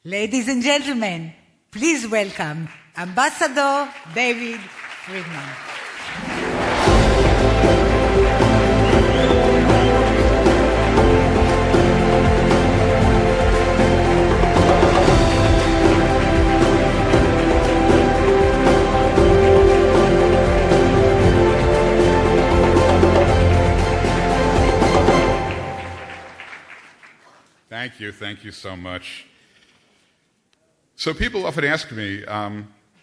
Ladies and gentlemen, please welcome Ambassador David Friedman. Thank you so much. So people often ask me,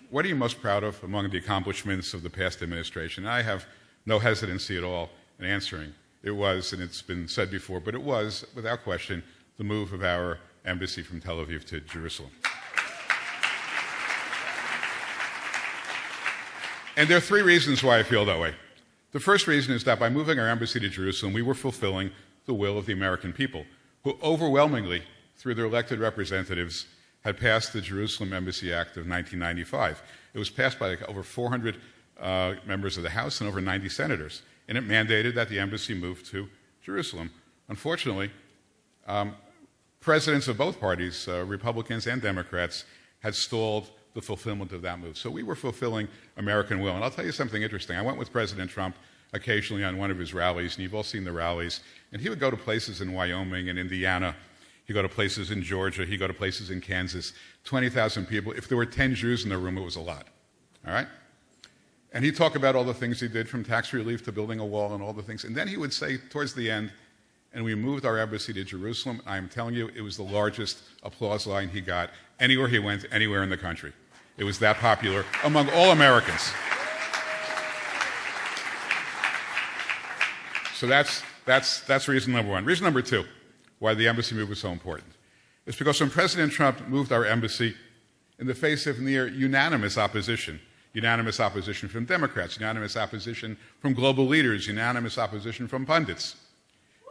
what are you most proud of among the accomplishments of the past administration? And I have no hesitancy at all in answering. It was, and it's been said before, but it was, without question, the move of our embassy from Tel Aviv to Jerusalem. And there are three reasons why I feel that way. The first reason is that by moving our embassy to Jerusalem, we were fulfilling the will of the American people, who overwhelmingly, through their elected representatives, had passed the Jerusalem Embassy Act of 1995. It was passed by over 400 members of the House and over 90 senators, and it mandated that the embassy move to Jerusalem. Unfortunately, presidents of both parties, Republicans and Democrats, had stalled the fulfillment of that move. So we were fulfilling American will. And I'll tell you something interesting. I went with President Trump occasionally on one of his rallies, and you've all seen the rallies, and he would go to places in Wyoming and Indiana. He'd go to places in Georgia. He'd go to places in Kansas. 20,000 people. If there were 10 Jews in the room, it was a lot. All right? And he'd talk about all the things he did, from tax relief to building a wall and all the things. And then he would say, towards the end, and we moved our embassy to Jerusalem. I'm telling you, it was the largest applause line he got anywhere he went, anywhere in the country. It was that popular among all Americans. So that's reason number one. Reason number two, why the embassy move was so important. It's because when President Trump moved our embassy in the face of near unanimous opposition from Democrats, unanimous opposition from global leaders, unanimous opposition from pundits,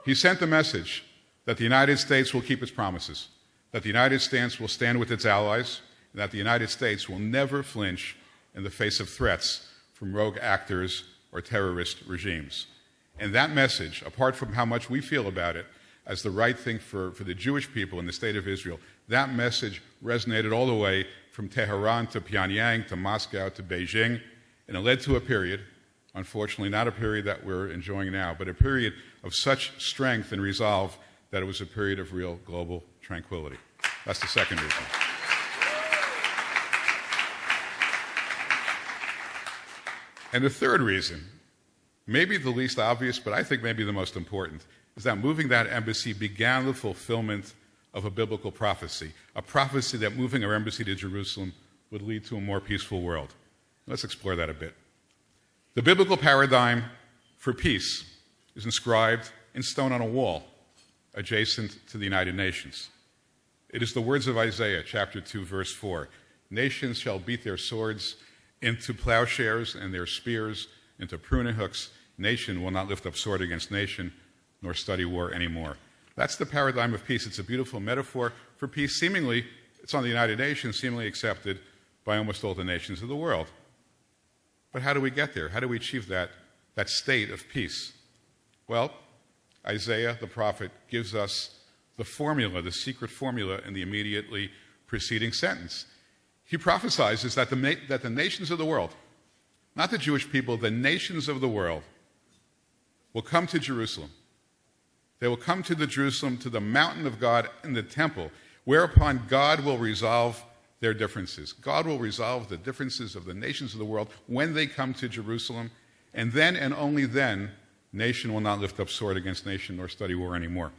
he sent the message that the United States will keep its promises, that the United States will stand with its allies, and that the United States will never flinch in the face of threats from rogue actors or terrorist regimes. And that message, apart from how much we feel about it as the right thing for the Jewish people in the state of Israel, that message resonated all the way from Tehran to Pyongyang to Moscow to Beijing, and it led to a period, unfortunately not a period that we're enjoying now, but a period of such strength and resolve that it was a period of real global tranquility. That's the second reason. And the third reason, maybe the least obvious, but I think maybe the most important, is that moving that embassy began the fulfillment of a biblical prophecy, a prophecy that moving our embassy to Jerusalem would lead to a more peaceful world. Let's explore that a bit. The biblical paradigm for peace is inscribed in stone on a wall adjacent to the United Nations. It is the words of Isaiah, chapter 2, verse 4. Nations shall beat their swords into plowshares and their spears into pruning hooks. Nation will not lift up sword against nation, nor study war anymore. That's the paradigm of peace. It's a beautiful metaphor for peace. Seemingly, it's on the United Nations, seemingly accepted by almost all the nations of the world. But how do we get there? How do we achieve that state of peace? Well, Isaiah, the prophet, gives us the formula, the secret formula in the immediately preceding sentence. He prophesies that the nations of the world, not the Jewish people, the nations of the world, will come to Jerusalem. They will come to Jerusalem, to the mountain of God in the temple, whereupon God will resolve their differences. God will resolve the differences of the nations of the world when they come to Jerusalem, and then and only then, nation will not lift up sword against nation nor study war anymore.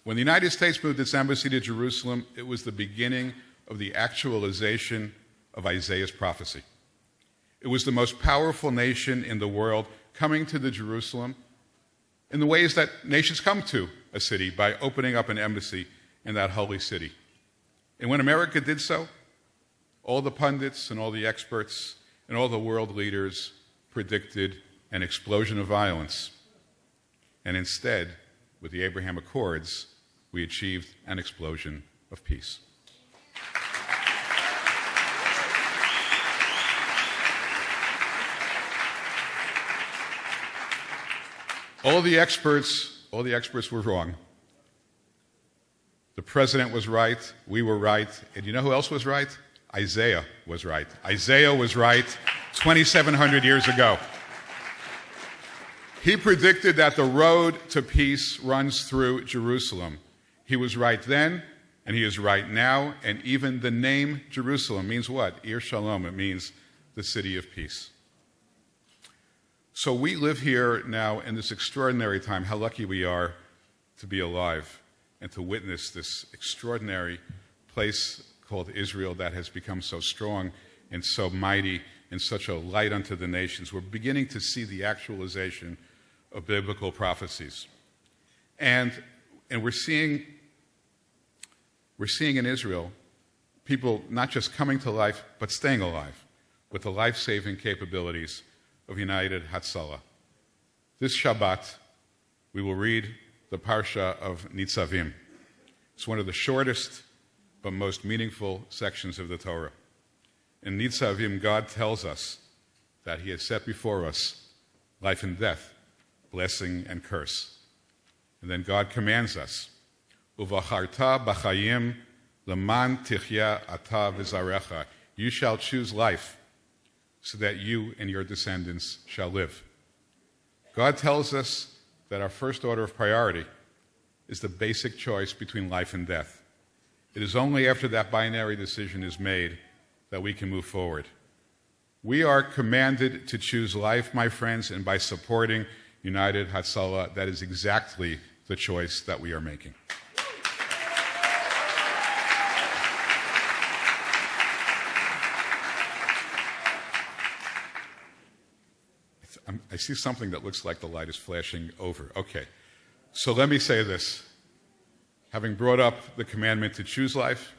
When the United States moved its embassy to Jerusalem, it was the beginning of the actualization of Isaiah's prophecy. It was the most powerful nation in the world coming to the Jerusalem in the ways that nations come to a city, by opening up an embassy in that holy city. And when America did so, all the pundits and all the experts and all the world leaders predicted an explosion of violence. And instead, with the Abraham Accords, we achieved an explosion of peace. All the experts were wrong. The president was right. We were right. And you know who else was right? Isaiah was right. Isaiah was right 2,700 years ago. He predicted that the road to peace runs through Jerusalem. He was right then, and he is right now. And even the name Jerusalem means what? Ir Shalom. It means the city of peace. So we live here now in this extraordinary time. How lucky we are to be alive and to witness this extraordinary place called Israel that has become so strong and so mighty and such a light unto the nations. We're beginning to see the actualization of biblical prophecies. And we're seeing in Israel people not just coming to life, but staying alive with the life-saving capabilities of United Hatzalah. This Shabbat, we will read the Parsha of Nitzavim. It's one of the shortest but most meaningful sections of the Torah. In Nitzavim, God tells us that he has set before us life and death, blessing and curse. And then God commands us, Uvacharta b'chayim leman tichya ata v'zarecha. You shall choose life so that you and your descendants shall live. God tells us that our first order of priority is the basic choice between life and death. It is only after that binary decision is made that we can move forward. We are commanded to choose life, my friends, and by supporting United Hatzalah, that is exactly the choice that we are making. I see something that looks like the light is flashing over. Okay, so let me say this. Having brought up the commandment to choose life,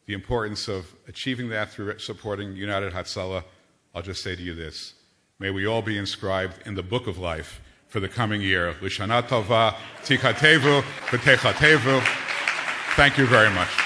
the importance of achieving that through supporting United Hatzalah, I'll just say to you this. May we all be inscribed in the book of life for the coming year. L'shana tova, tikatevu, v'techatevu. Thank you very much.